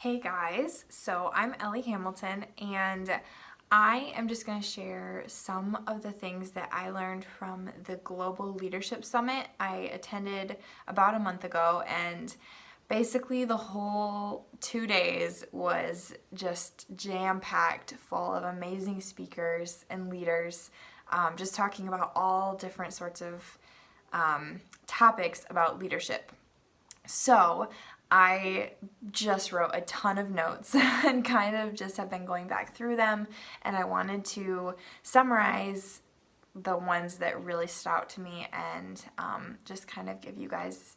Hey guys, so I'm Ellie Hamilton and I am just going to share some of the things that I learned from the Global Leadership Summit I attended about a month ago, and basically the whole 2 days was just jam-packed full of amazing speakers and leaders, just talking about all different sorts of topics about leadership. So I just wrote a ton of notes and kind of just have been going back through them, and I wanted to summarize the ones that really stood out to me and just kind of give you guys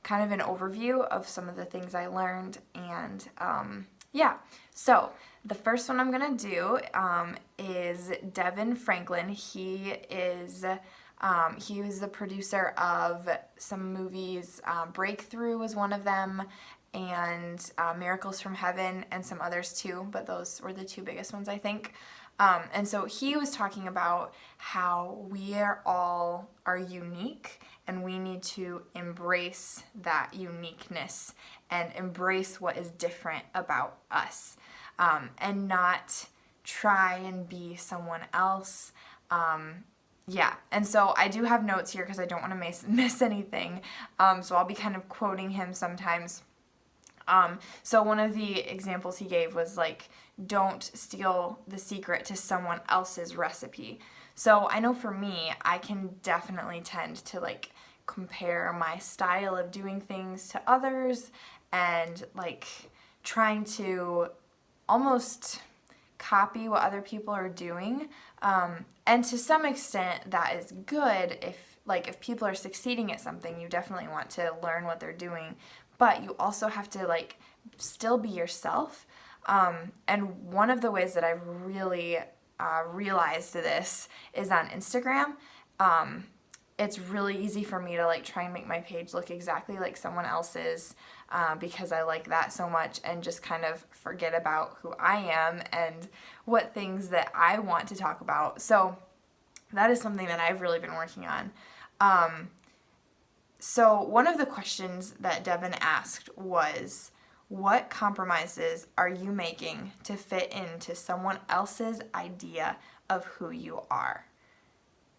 kind of an overview of some of the things I learned. And so the first one I'm gonna do is DeVon Franklin. He was the producer of some movies. Breakthrough was one of them, and Miracles from Heaven, and some others too, but those were the two biggest ones, I think. And so he was talking about how we all are unique, and we need to embrace that uniqueness and embrace what is different about us, and not try and be someone else. And so I do have notes here because I don't want to miss anything. So I'll be kind of quoting him sometimes. So one of the examples he gave was like, don't steal the secret to someone else's recipe. So I know for me, I can definitely tend to like compare my style of doing things to others and like trying to almost copy what other people are doing. And to some extent that is good. If people are succeeding at something, you definitely want to learn what they're doing, but you also have to like still be yourself. And one of the ways that I've really realized this is on Instagram. It's really easy for me to like try and make my page look exactly like someone else's, because I like that so much, and just kind of forget about who I am and what things that I want to talk about. So that is something that I've really been working on. So one of the questions that DeVon asked was, what compromises are you making to fit into someone else's idea of who you are?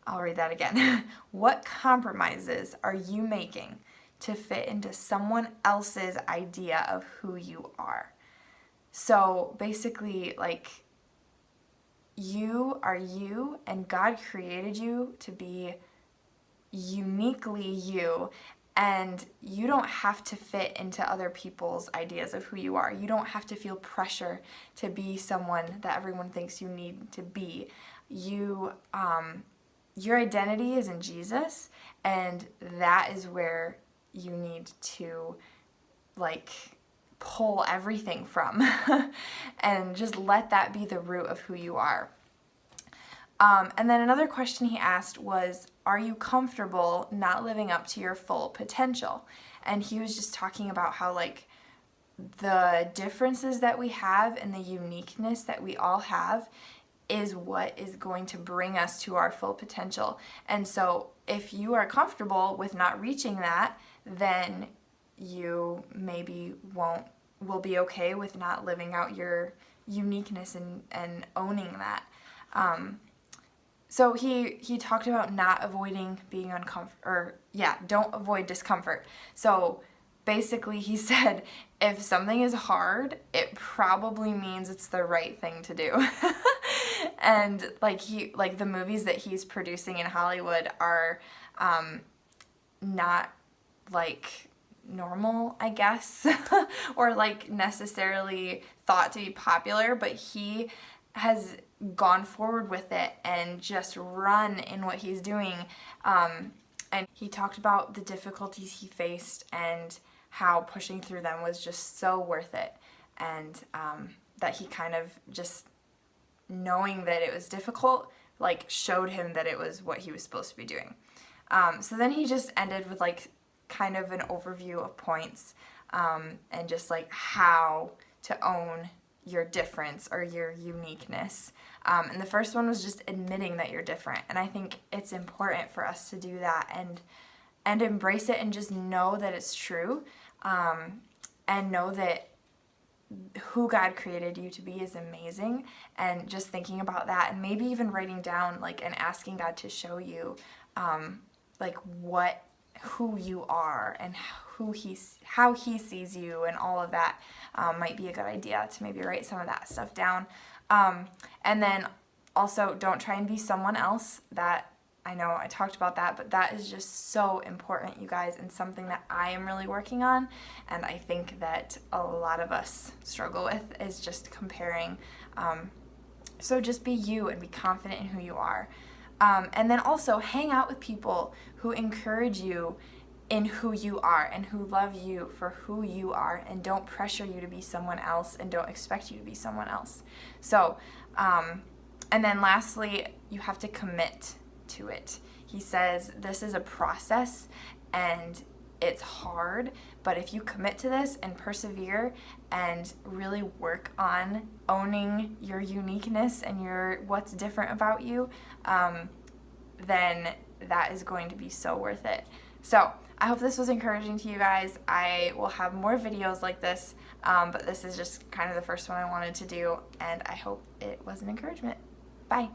I'll read that again. What compromises are you making to fit into someone else's idea of who you are? So basically, like, you are you, and God created you to be uniquely you, and you don't have to fit into other people's ideas of who you are. You don't have to feel pressure to be someone that everyone thinks you need to be. Your identity is in Jesus, and that is where you need to like pull everything from and just let that be the root of who you are. And then another question he asked was, are you comfortable not living up to your full potential? And he was just talking about how like the differences that we have and the uniqueness that we all have is what is going to bring us to our full potential. And so if you are comfortable with not reaching that, then you maybe will be okay with not living out your uniqueness and owning that. So he talked about not avoiding being uncomfortable, don't avoid discomfort. So basically he said, if something is hard, it probably means it's the right thing to do. And like the movies that he's producing in Hollywood are not like normal, I guess, or like necessarily thought to be popular, but he has gone forward with it and just run in what he's doing. And he talked about the difficulties he faced and how pushing through them was just so worth it, and that he kind of just knowing that it was difficult like showed him that it was what he was supposed to be doing. So then he just ended with like kind of an overview of points, and just like how to own your difference or your uniqueness. And the first one was just admitting that you're different. And I think it's important for us to do that and embrace it and just know that it's true, and know that who God created you to be is amazing, and just thinking about that, and maybe even writing down like and asking God to show you like who you are and how he sees you and all of that might be a good idea to maybe write some of that stuff down. And then also, don't try and be someone else. That, I know I talked about that, but that is just so important, you guys, and something that I am really working on, and I think that a lot of us struggle with, is just comparing. So just be you and be confident in who you are. And then also hang out with people who encourage you in who you are and who love you for who you are and don't pressure you to be someone else and don't expect you to be someone else. So, and then lastly, you have to commit to it. He says this is a process and it's hard, but if you commit to this and persevere and really work on owning your uniqueness and what's different about you, then that is going to be so worth it. So I hope this was encouraging to you guys. I will have more videos like this, but this is just kind of the first one I wanted to do, and I hope it was an encouragement. Bye.